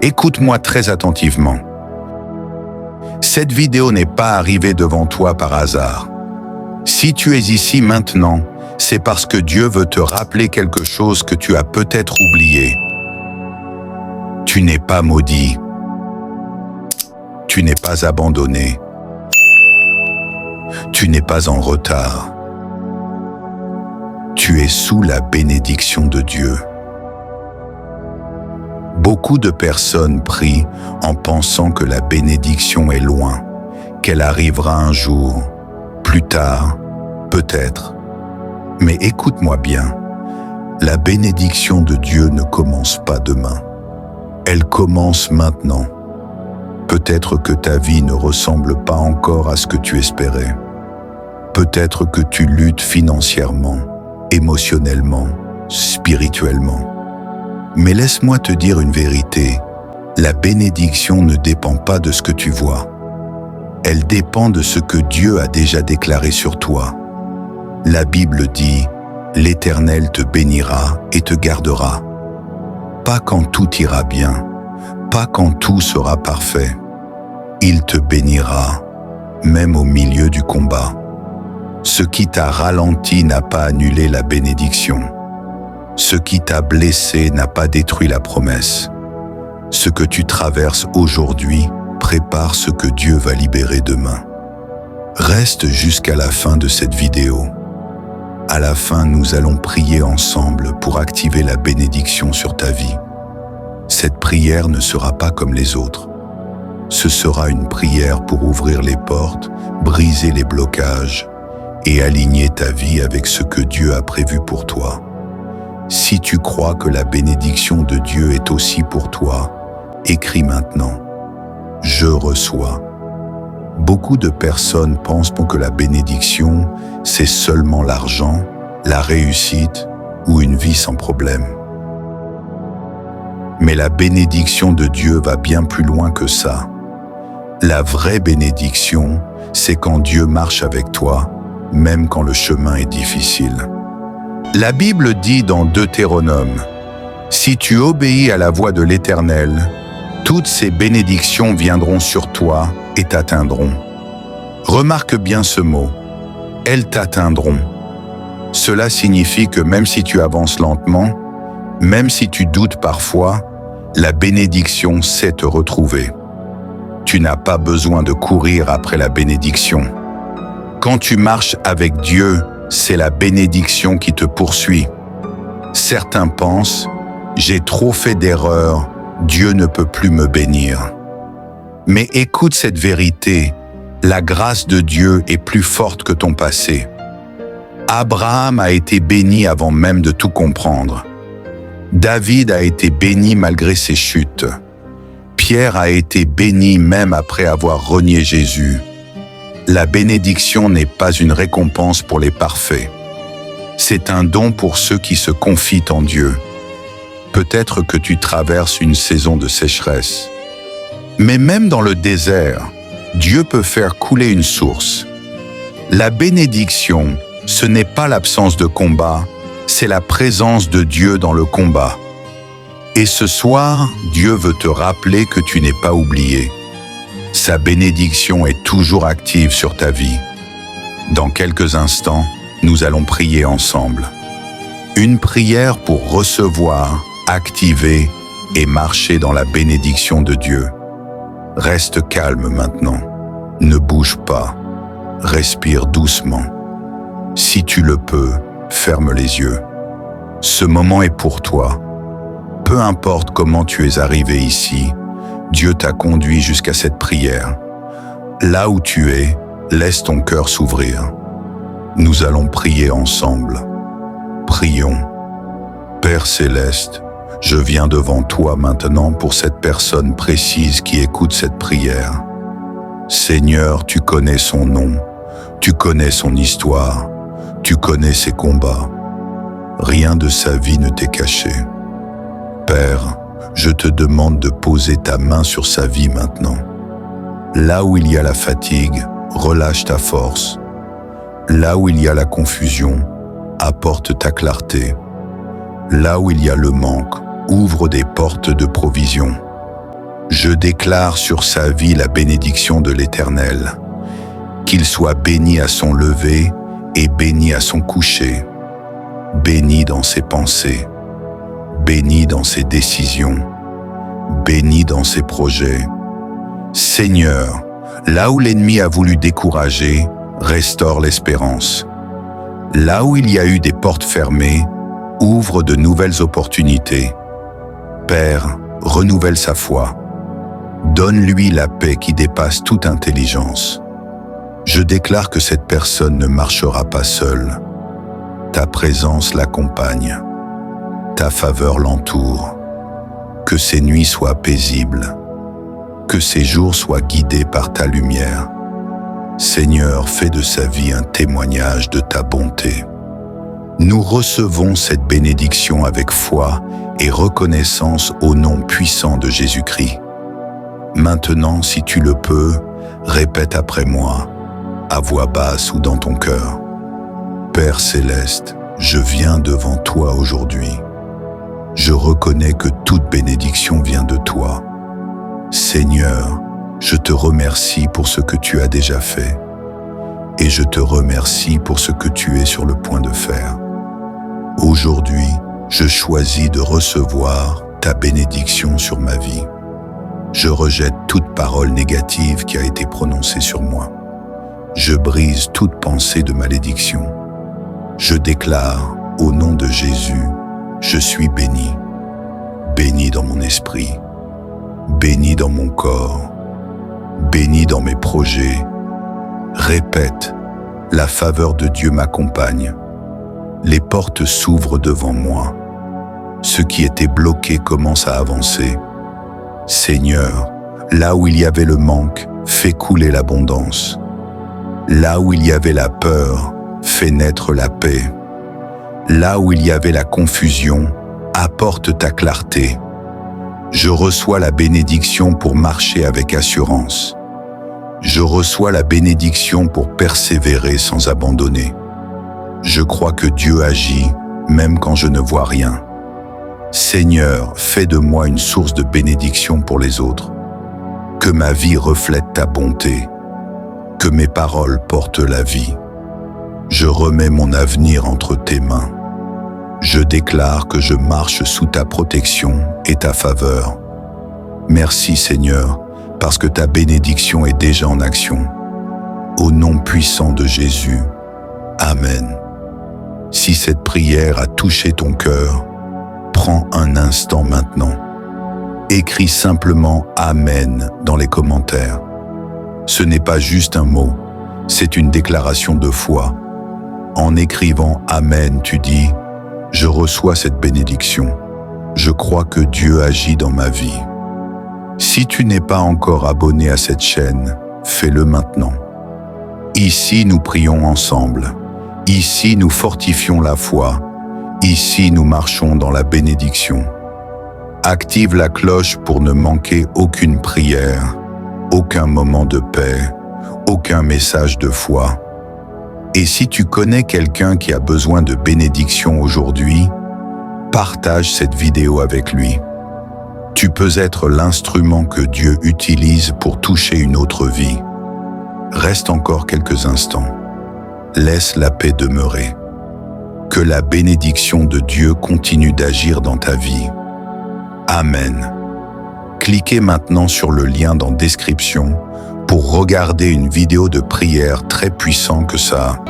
Écoute-moi très attentivement. Cette vidéo n'est pas arrivée devant toi par hasard. Si tu es ici maintenant, c'est parce que Dieu veut te rappeler quelque chose que tu as peut-être oublié. Tu n'es pas maudit. Tu n'es pas abandonné. Tu n'es pas en retard. Tu es sous la bénédiction de Dieu. Beaucoup de personnes prient en pensant que la bénédiction est loin, qu'elle arrivera un jour, plus tard, peut-être. Mais écoute-moi bien, la bénédiction de Dieu ne commence pas demain. Elle commence maintenant. Peut-être que ta vie ne ressemble pas encore à ce que tu espérais. Peut-être que tu luttes financièrement, émotionnellement, spirituellement. Mais laisse-moi te dire une vérité, la bénédiction ne dépend pas de ce que tu vois. Elle dépend de ce que Dieu a déjà déclaré sur toi. La Bible dit, « L'Éternel te bénira et te gardera ». Pas quand tout ira bien, pas quand tout sera parfait. Il te bénira, même au milieu du combat. Ce qui t'a ralenti n'a pas annulé la bénédiction. Ce qui t'a blessé n'a pas détruit la promesse. Ce que tu traverses aujourd'hui prépare ce que Dieu va libérer demain. Reste jusqu'à la fin de cette vidéo. À la fin, nous allons prier ensemble pour activer la bénédiction sur ta vie. Cette prière ne sera pas comme les autres. Ce sera une prière pour ouvrir les portes, briser les blocages et aligner ta vie avec ce que Dieu a prévu pour toi. Si tu crois que la bénédiction de Dieu est aussi pour toi, écris maintenant « Je reçois ». Beaucoup de personnes pensent que la bénédiction, c'est seulement l'argent, la réussite ou une vie sans problème. Mais la bénédiction de Dieu va bien plus loin que ça. La vraie bénédiction, c'est quand Dieu marche avec toi, même quand le chemin est difficile. La Bible dit dans Deutéronome, « Si tu obéis à la voix de l'Éternel, toutes ces bénédictions viendront sur toi et t'atteindront. » Remarque bien ce mot, « Elles t'atteindront ». Cela signifie que même si tu avances lentement, même si tu doutes parfois, la bénédiction sait te retrouver. Tu n'as pas besoin de courir après la bénédiction. Quand tu marches avec Dieu, c'est la bénédiction qui te poursuit. Certains pensent, « J'ai trop fait d'erreurs, Dieu ne peut plus me bénir. » Mais écoute cette vérité, la grâce de Dieu est plus forte que ton passé. Abraham a été béni avant même de tout comprendre. David a été béni malgré ses chutes. Pierre a été béni même après avoir renié Jésus. La bénédiction n'est pas une récompense pour les parfaits. C'est un don pour ceux qui se confient en Dieu. Peut-être que tu traverses une saison de sécheresse. Mais même dans le désert, Dieu peut faire couler une source. La bénédiction, ce n'est pas l'absence de combat, c'est la présence de Dieu dans le combat. Et ce soir, Dieu veut te rappeler que tu n'es pas oublié. Sa bénédiction est toujours active sur ta vie. Dans quelques instants, nous allons prier ensemble. Une prière pour recevoir, activer et marcher dans la bénédiction de Dieu. Reste calme maintenant. Ne bouge pas. Respire doucement. Si tu le peux, ferme les yeux. Ce moment est pour toi. Peu importe comment tu es arrivé ici, Dieu t'a conduit jusqu'à cette prière. Là où tu es, laisse ton cœur s'ouvrir. Nous allons prier ensemble. Prions. Père céleste, je viens devant toi maintenant pour cette personne précise qui écoute cette prière. Seigneur, tu connais son nom, tu connais son histoire, tu connais ses combats. Rien de sa vie ne t'est caché. Père, je te demande de poser ta main sur sa vie maintenant. Là où il y a la fatigue, relâche ta force. Là où il y a la confusion, apporte ta clarté. Là où il y a le manque, ouvre des portes de provision. Je déclare sur sa vie la bénédiction de l'Éternel, qu'il soit béni à son lever et béni à son coucher, béni dans ses pensées, béni dans ses décisions, béni dans ses projets. Seigneur, là où l'ennemi a voulu décourager, restaure l'espérance. Là où il y a eu des portes fermées, ouvre de nouvelles opportunités. Père, renouvelle sa foi. Donne-lui la paix qui dépasse toute intelligence. Je déclare que cette personne ne marchera pas seule. Ta présence l'accompagne. Ta faveur l'entoure. Que ses nuits soient paisibles. Que ses jours soient guidés par ta lumière. Seigneur, fais de sa vie un témoignage de ta bonté. Nous recevons cette bénédiction avec foi et reconnaissance au nom puissant de Jésus-Christ. Maintenant, si tu le peux, répète après moi, à voix basse ou dans ton cœur. Père céleste, je viens devant toi aujourd'hui. Je reconnais que toute bénédiction vient de toi. Seigneur, je te remercie pour ce que tu as déjà fait et je te remercie pour ce que tu es sur le point de faire. Aujourd'hui, je choisis de recevoir ta bénédiction sur ma vie. Je rejette toute parole négative qui a été prononcée sur moi. Je brise toute pensée de malédiction. Je déclare, au nom de Jésus, je suis béni. Béni dans mon esprit, béni dans mon corps, béni dans mes projets. Répète, la faveur de Dieu m'accompagne. Les portes s'ouvrent devant moi. Ce qui était bloqué commence à avancer. Seigneur, là où il y avait le manque, fais couler l'abondance. Là où il y avait la peur, fais naître la paix. Là où il y avait la confusion, apporte ta clarté. Je reçois la bénédiction pour marcher avec assurance. Je reçois la bénédiction pour persévérer sans abandonner. Je crois que Dieu agit, même quand je ne vois rien. Seigneur, fais de moi une source de bénédiction pour les autres. Que ma vie reflète ta bonté. Que mes paroles portent la vie. Je remets mon avenir entre tes mains. Je déclare que je marche sous ta protection et ta faveur. Merci Seigneur, parce que ta bénédiction est déjà en action. Au nom puissant de Jésus. Amen. Si cette prière a touché ton cœur, prends un instant maintenant. Écris simplement « Amen » dans les commentaires. Ce n'est pas juste un mot, c'est une déclaration de foi. En écrivant « Amen », tu dis « Je reçois cette bénédiction. Je crois que Dieu agit dans ma vie. » Si tu n'es pas encore abonné à cette chaîne, fais-le maintenant. Ici, nous prions ensemble. Ici, nous fortifions la foi. Ici, nous marchons dans la bénédiction. Active la cloche pour ne manquer aucune prière, aucun moment de paix, aucun message de foi. Et si tu connais quelqu'un qui a besoin de bénédiction aujourd'hui, partage cette vidéo avec lui. Tu peux être l'instrument que Dieu utilise pour toucher une autre vie. Reste encore quelques instants. Laisse la paix demeurer. Que la bénédiction de Dieu continue d'agir dans ta vie. Amen. Cliquez maintenant sur le lien dans la description pour regarder une vidéo de prière très puissante que ça.